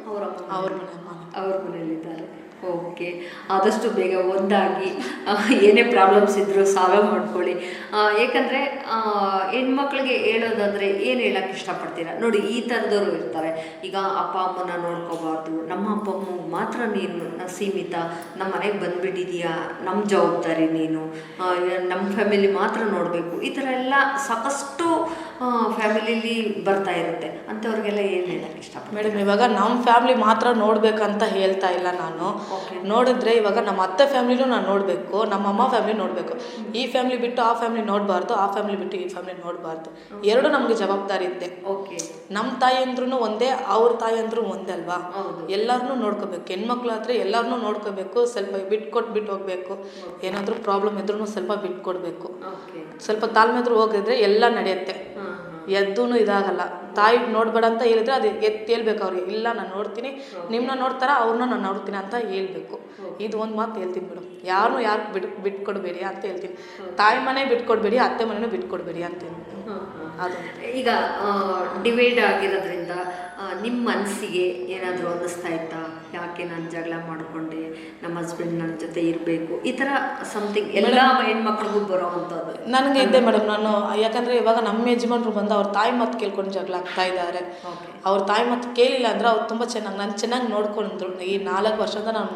ಅವ್ರ ಮನೇಲಿದ್ದಾರೆ. ಓಕೆ. ಆದಷ್ಟು ಬೇಗ ಒಂದಾಗಿ ಏನೇ ಪ್ರಾಬ್ಲಮ್ಸ್ ಇದ್ದರೂ ಸಾಲ್ವ್ ಮಾಡ್ಕೊಳ್ಳಿ. ಏಕೆಂದರೆ ಹೆಣ್ಮಕ್ಳಿಗೆ ಹೇಳೋದಾದರೆ ಏನು ಹೇಳೋಕ್ಕೆ ಇಷ್ಟಪಡ್ತೀರಾ? ನೋಡಿ, ಈ ಥರದವರು ಇರ್ತಾರೆ. ಈಗ ಅಪ್ಪ ಅಮ್ಮನ ನೋಡ್ಕೋಬಾರ್ದು, ನಮ್ಮ ಅಪ್ಪ ಅಮ್ಮಗೆ ಮಾತ್ರ ನೀನು ಸೀಮಿತ, ನಮ್ಮ ಮನೆಗೆ ಬಂದುಬಿಟ್ಟಿದೀಯಾ, ನಮ್ಮ ಜವಾಬ್ದಾರಿ ನೀನು, ನಮ್ಮ ಫ್ಯಾಮಿಲಿ ಮಾತ್ರ ನೋಡಬೇಕು, ಈ ಥರ ಎಲ್ಲ ಸಾಕಷ್ಟು ಫ್ಯಾಮಿಲಿಲಿ ಬರ್ತಾ ಇರುತ್ತೆ. ಅಂಥವ್ರಿಗೆಲ್ಲ ಏನು ಹೇಳೋಕ್ಕೆ ಇಷ್ಟಪಡ್ತೀನಿ? ಮೇಡಮ್, ಇವಾಗ ನಮ್ಮ ಫ್ಯಾಮಿಲಿ ಮಾತ್ರ ನೋಡ್ಬೇಕಂತ ಹೇಳ್ತಾ ಇಲ್ಲ ನಾನು. ನೋಡಿದ್ರೆ ಇವಾಗ ನಮ್ಮ ಅತ್ತೆ ಫ್ಯಾಮಿಲಿನೂ ನಾನು ನೋಡಬೇಕು, ನಮ್ಮ ಅಮ್ಮ ಫ್ಯಾಮಿಲಿ ನೋಡಬೇಕು. ಈ ಫ್ಯಾಮಿಲಿ ಬಿಟ್ಟು ಆ ಫ್ಯಾಮಿಲಿ ನೋಡಬಾರ್ದು, ಆ ಫ್ಯಾಮಿಲಿ ಬಿಟ್ಟು ಈ ಫ್ಯಾಮಿಲಿ ನೋಡಬಾರ್ದು. 2 ನಮಗೆ ಜವಾಬ್ದಾರಿ ಇದೆ. ಓಕೆ. ನಮ್ಮ ತಾಯಿ ಅಂದ್ರೂ ಒಂದೇ, ಅವ್ರ ತಾಯಿ ಅಂದ್ರೂ ಒಂದೇ ಅಲ್ವಾ? ಎಲ್ಲರನ್ನೂ ನೋಡ್ಕೋಬೇಕು. ಹೆಣ್ಮಕ್ಳು ಆದರೆ ಎಲ್ಲರನ್ನೂ ನೋಡ್ಕೋಬೇಕು. ಸ್ವಲ್ಪ ಬಿಟ್ಟು ಹೋಗಬೇಕು. ಏನಾದರೂ ಪ್ರಾಬ್ಲಮ್ ಇದ್ರೂ ಸ್ವಲ್ಪ ಬಿಟ್ಕೊಡ್ಬೇಕು. ಸ್ವಲ್ಪ ತಾಳ್ಮೆ ಎದುರು ಹೋಗಿದ್ರೆ ಎಲ್ಲ ನಡೆಯುತ್ತೆ. ಎದ್ದೂ ಇದಾಗಲ್ಲ. ತಾಯಿ ನೋಡಬೇಡ ಅಂತ ಹೇಳಿದ್ರೆ ಅದು ಹೇಳ್ಬೇಕು ಅವ್ರಿಗೆ, ಇಲ್ಲ ನಾನು ನೋಡ್ತೀನಿ, ನಿಮ್ಮನ್ನ ನೋಡ್ತಾರ, ಅವ್ರನ್ನ ನಾನು ನೋಡ್ತೀನಿ ಅಂತ ಹೇಳ್ಬೇಕು. ಇದು ಒಂದು ಮಾತು ಹೇಳ್ತೀನಿ ಮೇಡಮ್, ಯಾರು ಬಿಟ್ಕೊಡ್ಬೇಡಿ ಅಂತ ಹೇಳ್ತೀನಿ. ತಾಯಿ ಮನೆ ಬಿಟ್ಕೊಡ್ಬೇಡಿ, ಅತ್ತೆ ಮನೆಯೂ ಬಿಟ್ಕೊಡ್ಬೇಡಿ ಅಂತೀನಿ. ಅದು ಈಗ ಡಿವೈಡ್ ಆಗಿರೋದ್ರಿಂದ ನಿಮ್ಮ ಮನಸ್ಸಿಗೆ ಏನಾದರೂ ಅನ್ನಿಸ್ತಾ ಇತ್ತಾ? ಯಾಕೆ ನಾನು ಜಗಳ ಮಾಡಿಕೊಂಡೆ, ನಮ್ಮ ಹಸ್ಬೆಂಡ್ ನನ್ನ ಜೊತೆ ಇರಬೇಕು, ಈ ಥರ ಸಮಥಿಂಗ್ ಎಲ್ಲ ಹೆಣ್ಮಕ್ಳಿಗೂ ಬರೋ ಅಂಥದ್ದು ನನಗೆ ಇದೆ ಮೇಡಮ್. ನಾನು ಯಾಕಂದರೆ ಇವಾಗ ನಮ್ಮ ಯಜಮಾನ್ರು ಬಂದು ಅವ್ರ ತಾಯಿ ಮಾತು ಕೇಳ್ಕೊಂಡು ಜಗಳ ಆಗ್ತಾ ಇದ್ದಾರೆ. ಅವ್ರ ತಾಯಿ ಮಾತು ಕೇಳಿಲ್ಲ ಅಂದರೆ ಅವ್ರು ತುಂಬ ಚೆನ್ನಾಗಿ ಚೆನ್ನಾಗಿ ನೋಡ್ಕೊಂಡ್ರು. ಈ 4 ವರ್ಷದಿಂದ ನಾನು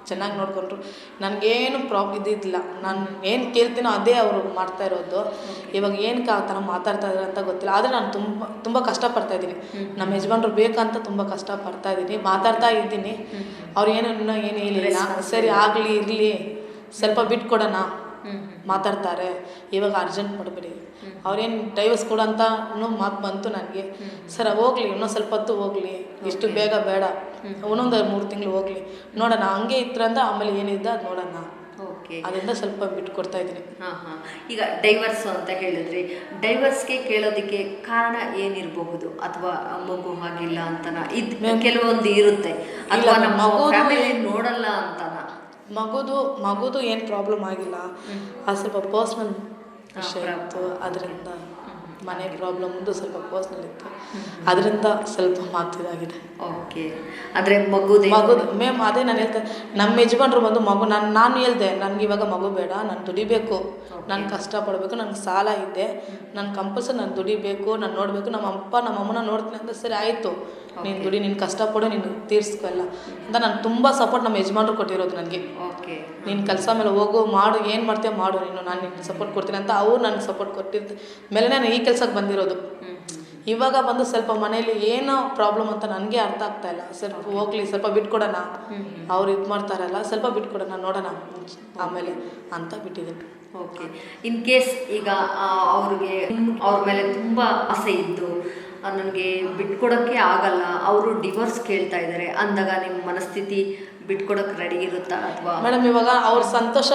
ಚೆನ್ನಾಗಿ ನೋಡಿಕೊಂಡ್ರು. ನನಗೇನು ಇದಿಲ್ಲ, ನಾನು ಏನು ಕೇಳ್ತೀನೋ ಅದೇ ಅವರು ಮಾಡ್ತಾ ಇರೋದು. ಇವಾಗ ಏನಕ್ಕೆ ಆ ಥರ ಮಾತಾಡ್ತಾ ಇದ್ದಾರೆ ಅಂತ ಗೊತ್ತಿಲ್ಲ. ಆದರೆ ನಾನು ತುಂಬ ಕಷ್ಟಪಡ್ತಾ ಇದ್ದೀನಿ. ನಮ್ಮ ಯಜಮಾನ್ರು ಬೇಕಂತ ತುಂಬ ಕಷ್ಟಪಡ್ತಾ ಇದ್ದೀನಿ, ಮಾತಾಡ್ತಾ ಇದ್ದೀನಿ. ಅವ್ರು ಏನು ಹೇಳಿಲ್ಲ. ಸರಿ ಆಗಲಿ ಇರಲಿ, ಸ್ವಲ್ಪ ಬಿಟ್ಕೊಡೋಣ, ಮಾತಾಡ್ತಾರೆ, ಇವಾಗ ಅರ್ಜೆಂಟ್ ಮಾಡಬೇಡಿ, ಅವ್ರೇನು ಡೈವರ್ಸ್ ಕೊಡೋಂತ ಮಾತು ಬಂತು ನನಗೆ. ಸರ್ ಹೋಗ್ಲಿ, ಇನ್ನೊಂದು ಸ್ವಲ್ಪ ಹೊತ್ತು ಹೋಗ್ಲಿ, ಇಷ್ಟು ಬೇಗ ಬೇಡ, ಇನ್ನೊಂದು 3 ತಿಂಗಳು ಹೋಗ್ಲಿ, ನೋಡೋಣ, ಹಂಗೆ ಇತ್ತಂದ ಆಮೇಲೆ ಏನಿದ್ದ ಅದು ನೋಡೋಣ. ಓಕೆ. ಅದರಿಂದ ಸ್ವಲ್ಪ ಬಿಟ್ಕೊಡ್ತಾ ಇದ್ದೀನಿ. ಈಗ ಡೈವರ್ಸ್ ಅಂತ ಹೇಳಿದ್ರಿ, ಡೈವರ್ಸ್ಗೆ ಕೇಳೋದಕ್ಕೆ ಕಾರಣ ಏನಿರಬಹುದು? ಅಥವಾ ಮಗು ಆಗಿಲ್ಲ ಅಂತನಾ? ಇದು ಕೆಲವೊಂದು ಇರುತ್ತೆ, ಅಥವಾ ನಮ್ಮ ಫ್ಯಾಮಿಲಿ ನೋಡಲ್ಲ ಅಂತನಾ? ಮಗುದು ಏನು ಪ್ರಾಬ್ಲಮ್ ಆಗಿಲ್ಲ, ಅದು ಸ್ವಲ್ಪ ಪರ್ಸ್ನಲ್ ವಿಷಯ ಇತ್ತು. ಅದರಿಂದ ಮನೆ ಪ್ರಾಬ್ಲಮ್ದು ಸ್ವಲ್ಪ ಪರ್ಸ್ನಲ್ ಇತ್ತು, ಅದರಿಂದ ಸ್ವಲ್ಪ ಮಾತಿದಾಗಿದೆ. ಓಕೆ. ಆದರೆ ಮಗುದು ಮೇಮ್ ಅದೇ ನಾನು ಹೇಳ್ತೇನೆ, ನಮ್ಮ ಯಜಮಾನ್ರು ಬಂದು ನಾನು ಹೇಳ್ದೆ, ನನಗೆ ಇವಾಗ ಮಗು ಬೇಡ, ನಾನು ದುಡಿಬೇಕು, ನಾನು ಕಷ್ಟಪಡಬೇಕು, ನನಗೆ ಸಾಲ ಇದೆ, ನಾನು ಕಂಪಲ್ಸರಿ ನಾನು ದುಡಿಬೇಕು, ನಾನು ನೋಡಬೇಕು, ನಮ್ಮ ಅಪ್ಪ ನಮ್ಮ ಅಮ್ಮನ ನೋಡ್ತೀನಿ ಅಂತ. ಸರಿ ಆಯಿತು, ನೀನು ದುಡಿ, ನೀನು ಕಷ್ಟಪಡು, ನೀನು ತೀರಿಸ್ಕೊ ಎಲ್ಲ ಅಂತ ನಾನು ತುಂಬ ಸಪೋರ್ಟ್ ನಮ್ಮ ಯಜಮಾನ್ರು ಕೊಟ್ಟಿರೋದು ನನಗೆ. ಓಕೆ. ನೀನು ಕೆಲಸ ಮೇಲೆ ಹೋಗು, ಮಾಡು, ಏನು ಮಾಡ್ತೀಯ ಮಾಡು, ನಾನು ನಿನ್ಗೆ ಸಪೋರ್ಟ್ ಕೊಡ್ತೀನಿ ಅಂತ ಅವ್ರು ನನಗೆ ಸಪೋರ್ಟ್ ಕೊಟ್ಟಿರ್ತ ಮೇಲೆ ನಾನು ಈ ಕೆಲಸಕ್ಕೆ ಬಂದಿರೋದು. ಇವಾಗ ಬಂದು ಸ್ವಲ್ಪ ಮನೇಲಿ ಏನೋ ಪ್ರಾಬ್ಲಮ್ ಅಂತ ನನಗೆ ಅರ್ಥ ಆಗ್ತಾ ಇಲ್ಲ. ಸ್ವಲ್ಪ ಹೋಗ್ಲಿ, ಸ್ವಲ್ಪ ಬಿಟ್ಕೊಡೋಣ, ಅವ್ರು ಇದು ಮಾಡ್ತಾರಲ್ಲ, ಸ್ವಲ್ಪ ಬಿಟ್ಕೊಡೋಣ, ನೋಡೋಣ ಆಮೇಲೆ ಅಂತ ಬಿಟ್ಟಿದ್ದೀನಿ. ಓಕೆ. ಇನ್ ಕೇಸ್ ಈಗ ಅವ್ರಿಗೆ ಅವ್ರ ಮೇಲೆ ತುಂಬ ಆಸೆ ಇದ್ದು ನನಗೆ ಬಿಟ್ಕೊಡೋಕ್ಕೆ ಆಗಲ್ಲ, ಅವರು ಡಿವೋರ್ಸ್ ಕೇಳ್ತಾ ಇದ್ದಾರೆ ಅಂದಾಗ ನಿಮ್ಮ ಮನಸ್ಥಿತಿ ಬಿಟ್ಕೊಡೋಕ್ಕೆ ರೆಡಿ ಇರುತ್ತಾ ಅಥವಾ? ಮೇಡಮ್ ಇವಾಗ ಅವ್ರ ಸಂತೋಷ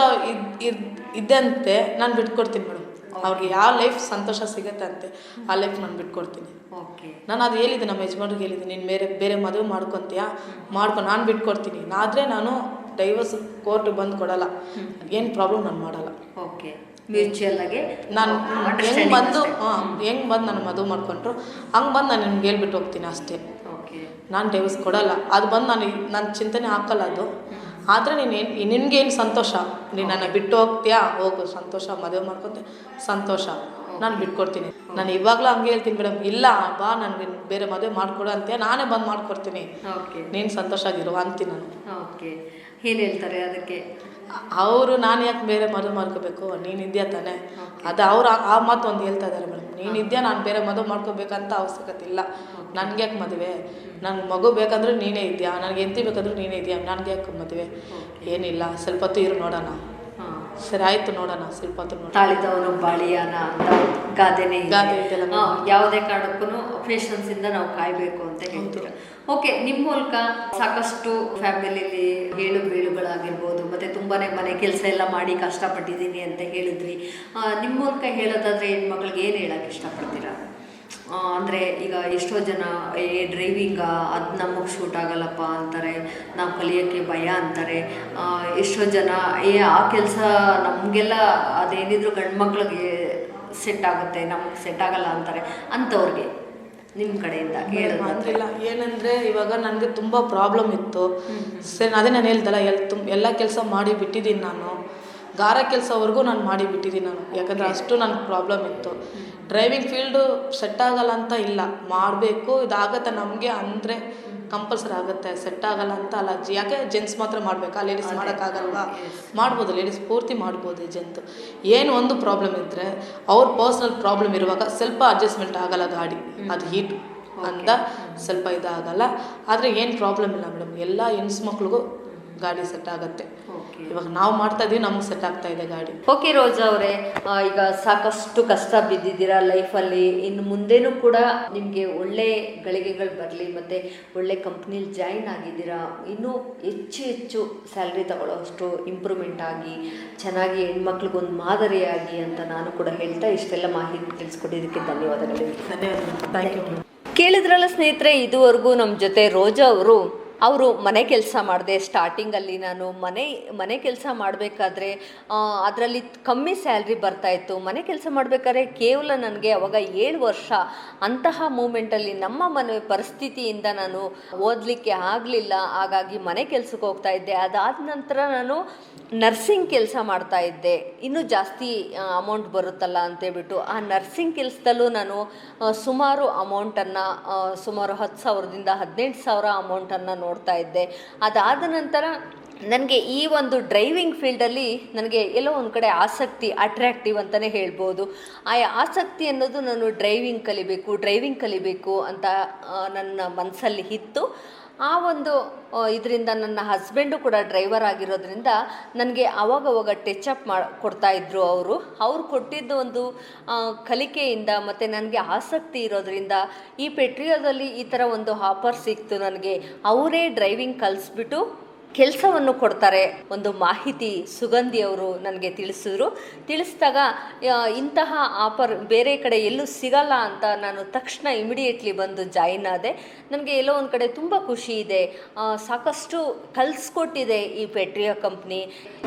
ಇದ್ದಂತೆ ನಾನು ಬಿಟ್ಕೊಡ್ತೀನಿ ಮೇಡಮ್. ಅವ್ರಿಗೆ ಯಾವ ಲೈಫ್ ಸಂತೋಷ ಸಿಗುತ್ತೆ ಅಂತೆ ಆ ಲೈಫ್ ನಾನು ಬಿಟ್ಕೊಡ್ತೀನಿ. ಓಕೆ, ನಾನು ಅದು ಹೇಳಿದ್ದೆ ನಮ್ಮ ಯಜಮಾನ್ರಿಗೆ ಹೇಳಿದ್ದೀನಿ, ನೀನು ಬೇರೆ ಮದುವೆ ಮಾಡ್ಕೊತೀಯಾ ನಾನು ಬಿಟ್ಕೊಡ್ತೀನಿ. ಆದರೆ ನಾನು ಡೈವರ್ಸ್ ಕೋರ್ಟಿಗೆ ಬಂದು ಕೊಡಲ್ಲ, ಏನು ಪ್ರಾಬ್ಲಮ್ ನಾನು ಮಾಡಲ್ಲ. ಓಕೆ, ಮ್ಯೂಚುವಲ್ ಆಗಿ ನಾನು ಹೆಂಗೆ ಬಂದು ನಾನು ಮದುವೆ ಮಾಡ್ಕೊಂಡ್ರು ಹಂಗೆ ಬಂದು ನಾನು ನಿಮ್ಗೆ ಹೇಳ್ಬಿಟ್ಟು ಹೋಗ್ತೀನಿ ಅಷ್ಟೇ. ಓಕೆ, ನಾನು ಡೈವರ್ಸ್ ಕೊಡಲ್ಲ. ಅದು ಬಂದು ನಾನು ಚಿಂತನೆ ಹಾಕಲ್ಲ ಅದು. ಆದರೆ ನಿನ್ಗೇನು ಸಂತೋಷ, ನೀನು ನನ್ನ ಬಿಟ್ಟು ಹೋಗ್ತೀಯಾ, ಹೋಗು ಸಂತೋಷ, ಮದುವೆ ಮಾಡ್ಕೊತೀಯ ಸಂತೋಷ, ನಾನು ಬಿಟ್ಕೊಡ್ತೀನಿ. ನಾನು ಇವಾಗಲೂ ಹಂಗೆ ಹೇಳ್ತೀನಿ ಮೇಡಮ್, ಇಲ್ಲ ಬಾ ನನಗೆ ಬೇರೆ ಮದುವೆ ಮಾಡಿಕೊಡು ಅಂತೀಯ, ನಾನೇ ಬಂದು ಮಾಡ್ಕೊಡ್ತೀನಿ, ಓಕೆ, ನೀನು ಸಂತೋಷ ಆಗಿರು ಅಂತೀನಿ ನಾನು. ಓಕೆ, ಏನು ಹೇಳ್ತಾರೆ ಅದಕ್ಕೆ? ಅವರು ನಾನು ಯಾಕೆ ಬೇರೆ ಮದುವೆ ಮಾಡ್ಕೋಬೇಕು, ನೀನು ಇದೆಯಾ ತಾನೆ, ಅದು ಅವ್ರು ಆ ಮಾತು ಒಂದು ಹೇಳ್ತಾ ಇದ್ದಾರೆ ಮೇಡಮ್. ನೀನಿದ್ಯಾ, ನಾನು ಬೇರೆ ಮದುವೆ ಮಾಡ್ಕೋಬೇಕಂತ ಅವಶ್ಯಕತೆ ಇಲ್ಲ, ನನಗೆ ಯಾಕೆ ಮದುವೆ, ನನಗೆ ಮಗು ಬೇಕಂದ್ರೆ ನೀನೇ ಇದೆಯಾ, ನನಗೆ ಎಂತಿ ಬೇಕಂದ್ರೆ ನೀನೇ ಇದೆಯಾ, ನನಗೆ ಯಾಕೆ ಮದುವೆ, ಏನಿಲ್ಲ ಸ್ವಲ್ಪ ಹೊತ್ತು ಇರು ನೋಡೋಣ. ಸರಿ ಆಯಿತು ನೋಡೋಣ, ಸ್ವಲ್ಪ ಹೊತ್ತು ನೋಡೋಣ. ತಾಳಿದವನು ಬಾಳಿಯಾನ ಅಂತ ಗಾದೆನೇ ಇದೆ. ಯಾವುದೇ ಕಾರಣಕ್ಕೂ ಪೇಷನ್ಸಿಂದ ನಾವು ಕಾಯಬೇಕು ಅಂತ ಹೇಳ್ತೀರ. ಓಕೆ, ನಿಮ್ಮ ಮೂಲಕ ಸಾಕಷ್ಟು ಫ್ಯಾಮಿಲಿಲಿ ಏಳು ಬೀಳುಗಳಾಗಿರ್ಬೋದು, ಮತ್ತು ತುಂಬಾ ಮನೆ ಕೆಲಸ ಎಲ್ಲ ಮಾಡಿ ಕಷ್ಟಪಟ್ಟಿದ್ದೀನಿ ಅಂತ ಹೇಳಿದ್ರಿ. ನಿಮ್ಮ ಮೂಲಕ ಹೇಳೋದಾದರೆ ಹೆಣ್ಮಕ್ಳಿಗೆ ಏನು ಹೇಳೋಕ್ಕೆ ಇಷ್ಟಪಡ್ತೀರಾ? ಅಂದರೆ ಈಗ ಎಷ್ಟೋ ಜನ ಡ್ರೈವಿಂಗ ಅದು ನಮಗೆ ಶೂಟ್ ಆಗಲ್ಲಪ್ಪ ಅಂತಾರೆ, ನಾವು ಕಲಿಯೋಕ್ಕೆ ಭಯ ಅಂತಾರೆ. ಎಷ್ಟೋ ಜನ ಆ ಕೆಲಸ ನಮಗೆಲ್ಲ ಅದೇನಿದ್ರು ಗಂಡು ಮಕ್ಳಿಗೆ ಸೆಟ್ ಆಗುತ್ತೆ, ನಮಗೆ ಸೆಟ್ ಆಗಲ್ಲ ಅಂತಾರೆ. ಅಂಥವ್ರಿಗೆ ನಿಮ್ಮ ಕಡೆಯಿಂದ ಹೇಳೋದಿಲ್ಲ. ಏನಂದರೆ ಇವಾಗ ನನಗೆ ತುಂಬ ಪ್ರಾಬ್ಲಮ್ ಇತ್ತು. ಸರಿ, ಅದೇ ನಾನು ಹೇಳ್ದಲ್ಲ, ಎಲ್ಲ ಕೆಲಸ ಮಾಡಿ ಬಿಟ್ಟಿದ್ದೀನಿ ನಾನು, ಗಾರ ಕೆಲಸವರೆಗೂ ನಾನು ಮಾಡಿ ಬಿಟ್ಟಿದ್ದೀನಿ ನಾನು. ಯಾಕಂದರೆ ಅಷ್ಟು ನನಗೆ ಪ್ರಾಬ್ಲಮ್ ಇತ್ತು. ಡ್ರೈವಿಂಗ್ ಫೀಲ್ಡು ಸೆಟ್ ಆಗಲ್ಲ ಅಂತ ಇಲ್ಲ, ಮಾಡಬೇಕು, ಇದಾಗತ್ತೆ ನಮಗೆ ಅಂದರೆ ಕಂಪಲ್ಸರಿ ಆಗುತ್ತೆ. ಸೆಟ್ ಆಗಲ್ಲ ಅಂತ ಅಲ್ಲ, ಯಾಕೆ ಜೆಂಟ್ಸ್ ಮಾತ್ರ ಮಾಡಬೇಕಾ, ಲೇಡೀಸ್ ಮಾಡೋಕ್ಕಾಗಲ್ವಾ? ಮಾಡ್ಬೋದು, ಲೇಡೀಸ್ ಪೂರ್ತಿ ಮಾಡ್ಬೋದು. ಜೆಂಟ್ ಏನು ಒಂದು ಪ್ರಾಬ್ಲಮ್ ಇದ್ದರೆ ಅವ್ರ ಪರ್ಸ್ನಲ್ ಪ್ರಾಬ್ಲಮ್ ಇರುವಾಗ ಸ್ವಲ್ಪ ಅಡ್ಜಸ್ಟ್ಮೆಂಟ್ ಆಗಲ್ಲ ಗಾಡಿ, ಅದು ಹೀಟ್ ಅಂತ ಸ್ವಲ್ಪ ಇದಾಗಲ್ಲ. ಆದರೆ ಏನು ಪ್ರಾಬ್ಲಮ್ ಇಲ್ಲ ಮೇಡಮ್, ಎಲ್ಲ ಹೆಣ್ಮಕ್ಳಿಗೂ ಗಾಡಿ ಸೆಟ್ ಆಗುತ್ತೆ. ಇವಾಗ ನಾವು ಮಾಡ್ತಾ ಇದೀವಿ, ನಮಗೆ ಸೆಟ್ ಆಗ್ತಾ ಇದೆ ಗಾಡಿ. ಓಕೆ ರೋಜಾ ಅವರೇ, ಈಗ ಸಾಕಷ್ಟು ಕಷ್ಟ ಬಿದ್ದಿದ್ದೀರಾ ಲೈಫಲ್ಲಿ, ಇನ್ನು ಮುಂದೆನೂ ಕೂಡ ನಿಮಗೆ ಒಳ್ಳೆ ಗಳಿಗೆಗಳು ಬರಲಿ, ಮತ್ತು ಒಳ್ಳೆ ಕಂಪ್ನಿಲಿ ಜಾಯಿನ್ ಆಗಿದ್ದೀರಾ, ಇನ್ನೂ ಹೆಚ್ಚು ಸ್ಯಾಲ್ರಿ ತಗೊಳ್ಳೋಷ್ಟು ಇಂಪ್ರೂವ್ಮೆಂಟ್ ಆಗಿ ಚೆನ್ನಾಗಿ ಹೆಣ್ಮಕ್ಳಿಗೊಂದು ಮಾದರಿಯಾಗಿ ಅಂತ ನಾನು ಕೂಡ ಹೇಳ್ತಾ ಇಷ್ಟೆಲ್ಲ ಮಾಹಿತಿ ತಿಳಿಸ್ಕೊಟ್ಟಿದ್ದಕ್ಕೆ ಧನ್ಯವಾದಗಳು. Thank you. ಕೇಳಿದ್ರಲ್ಲ ಸ್ನೇಹಿತರೆ, ಇದುವರೆಗೂ ನಮ್ಮ ಜೊತೆ ರೋಜಾ ಅವರು ಮನೆ ಕೆಲಸ ಮಾಡಿದೆ. ಸ್ಟಾರ್ಟಿಂಗಲ್ಲಿ ನಾನು ಮನೆ ಕೆಲಸ ಮಾಡಬೇಕಾದ್ರೆ ಅದರಲ್ಲಿ ಕಮ್ಮಿ ಸ್ಯಾಲ್ರಿ ಬರ್ತಾಯಿತ್ತು. ಮನೆ ಕೆಲಸ ಮಾಡಬೇಕಾದ್ರೆ ಕೇವಲ ನನಗೆ ಅವಾಗ 7 ವರ್ಷ. ಅಂತಹ ಮೂಮೆಂಟಲ್ಲಿ ನಮ್ಮ ಮನೆ ಪರಿಸ್ಥಿತಿಯಿಂದ ನಾನು ಓದಲಿಕ್ಕೆ ಆಗಲಿಲ್ಲ. ಹಾಗಾಗಿ ಮನೆ ಕೆಲಸಕ್ಕೆ ಹೋಗ್ತಾ ಇದ್ದೆ. ಅದಾದ ನಂತರ ನಾನು ನರ್ಸಿಂಗ್ ಕೆಲಸ ಮಾಡ್ತಾ ಇದ್ದೆ. ಇನ್ನೂ ಜಾಸ್ತಿ ಅಮೌಂಟ್ ಬರುತ್ತಲ್ಲ ಅಂತೇಳ್ಬಿಟ್ಟು ಆ ನರ್ಸಿಂಗ್ ಕೆಲಸದಲ್ಲೂ ನಾನು ಸುಮಾರು ಅಮೌಂಟನ್ನು, ಸುಮಾರು 10,000ದಿಂದ 18,000 ಅಮೌಂಟನ್ನು ನೋಡ್ತಾ ಇದ್ದೆ. ಅದಾದ ನಂತರ ನನಗೆ ಈ ಒಂದು ಡ್ರೈವಿಂಗ್ ಫೀಲ್ಡಲ್ಲಿ ನನಗೆ ಎಲ್ಲೋ ಒಂದು ಕಡೆ ಆಸಕ್ತಿ, ಅಟ್ರ್ಯಾಕ್ಟಿವ್ ಅಂತಲೇ ಹೇಳ್ಬೋದು. ಆ ಆಸಕ್ತಿ ಅನ್ನೋದು ನಾನು ಡ್ರೈವಿಂಗ್ ಕಲಿಬೇಕು ಅಂತ ನನ್ನ ಮನಸ್ಸಲ್ಲಿ ಇತ್ತು. ಆ ಒಂದು ಇದರಿಂದ ನನ್ನ ಹಸ್ಬೆಂಡು ಕೂಡ ಡ್ರೈವರ್ ಆಗಿರೋದ್ರಿಂದ ನನಗೆ ಅವಾಗವಾಗ ಟಚ್ ಅಪ್ ಕೊಡ್ತಾಯಿದ್ರು. ಅವರು ಕೊಟ್ಟಿದ್ದ ಒಂದು ಕಲಿಕೆಯಿಂದ ಮತ್ತು ನನಗೆ ಆಸಕ್ತಿ ಇರೋದ್ರಿಂದ ಈ ಪೆಟ್ರಿಯೋದಲ್ಲಿ ಈ ಥರ ಒಂದು ಆಫರ್ ಸಿಕ್ತು ನನಗೆ. ಅವರೇ ಡ್ರೈವಿಂಗ್ ಕಲಿಸ್ಬಿಟ್ಟು ಕೆಲಸವನ್ನು ಕೊಡ್ತಾರೆ. ಒಂದು ಮಾಹಿತಿ ಸುಗಂಧಿ ಅವರು ನನಗೆ ತಿಳಿಸಿದಾಗ ಇಂತಹ ಆಫರ್ ಬೇರೆ ಕಡೆ ಎಲ್ಲೂ ಸಿಗಲ್ಲ ಅಂತ ನಾನು ತಕ್ಷಣ ಇಮಿಡಿಯೇಟ್ಲಿ ಬಂದು ಜಾಯಿನ್ ಆದೆ. ನನಗೆ ಎಲ್ಲೋ ಒಂದು ಕಡೆ ತುಂಬ ಖುಷಿ ಇದೆ. ಸಾಕಷ್ಟು ಕಲಿಸ್ಕೊಟ್ಟಿದೆ ಈ ಪೆಟ್ರಿಯೋ ಕಂಪ್ನಿ.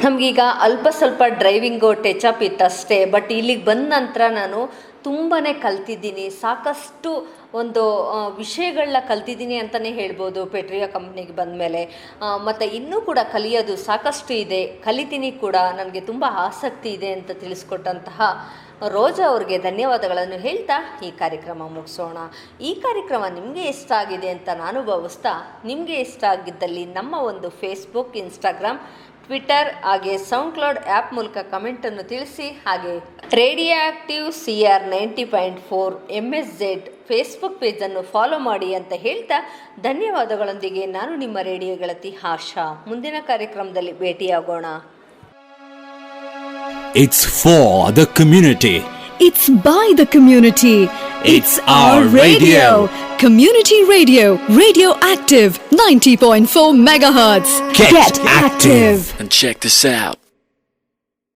ನಮಗೀಗ ಅಲ್ಪ ಸ್ವಲ್ಪ ಡ್ರೈವಿಂಗು ಟಚ್ ಅಪ್ ಇತ್ತಷ್ಟೇ. ಬಟ್ ಇಲ್ಲಿಗೆ ಬಂದ ನಂತರ ನಾನು ತುಂಬಾ ಕಲ್ತಿದ್ದೀನಿ. ಸಾಕಷ್ಟು ಒಂದು ವಿಷಯಗಳನ್ನ ಕಲ್ತಿದ್ದೀನಿ ಅಂತಲೇ ಹೇಳ್ಬೋದು ಪೆಟ್ರಿಯೋ ಕಂಪ್ನಿಗೆ ಬಂದ ಮೇಲೆ. ಮತ್ತು ಇನ್ನೂ ಕೂಡ ಕಲಿಯೋದು ಸಾಕಷ್ಟು ಇದೆ, ಕಲಿತೀನಿ ಕೂಡ. ನನಗೆ ತುಂಬ ಆಸಕ್ತಿ ಇದೆ ಅಂತ ತಿಳಿಸ್ಕೊಟ್ಟಂತಹ ರೋಜಾ ಅವ್ರಿಗೆ ಧನ್ಯವಾದಗಳನ್ನು ಹೇಳ್ತಾ ಈ ಕಾರ್ಯಕ್ರಮ ಮುಗಿಸೋಣ. ಈ ಕಾರ್ಯಕ್ರಮ ನಿಮಗೆ ಇಷ್ಟ ಆಗಿದೆ ಅಂತ ನಾನು ಭಾವಿಸ್ತಾ, ನಿಮಗೆ ಇಷ್ಟ ಆಗಿದ್ದಲ್ಲಿ ನಮ್ಮ ಒಂದು ಫೇಸ್ಬುಕ್, ಇನ್ಸ್ಟಾಗ್ರಾಮ್, ಟ್ವಿಟರ್ ಹಾಗೆ ಸೌಂಡ್ಕ್ಲೌಡ್ ಆ್ಯಪ್ ಮೂಲಕ ಕಮೆಂಟನ್ನು ತಿಳಿಸಿ. ಹಾಗೆ radio active CR 90.4 MSZ Facebook ಪೇಜನ್ನು ಫಾಲೋ ಮಾಡಿ ಅಂತ ಹೇಳ್ತಾ ಧನ್ಯವಾದಗಳೊಂದಿಗೆ ನಾನು ನಿಮ್ಮ ರೇಡಿಯೋ ಗೆಳತಿ ಆಶಾ. ಮುಂದಿನ ಕಾರ್ಯಕ್ರಮದಲ್ಲಿ ಭೇಟಿಯಾಗೋಣ. It's for the community. It's by the community. It's our radio. Community Radio. Radioactive 90.4 megahertz. Get active. And check this out.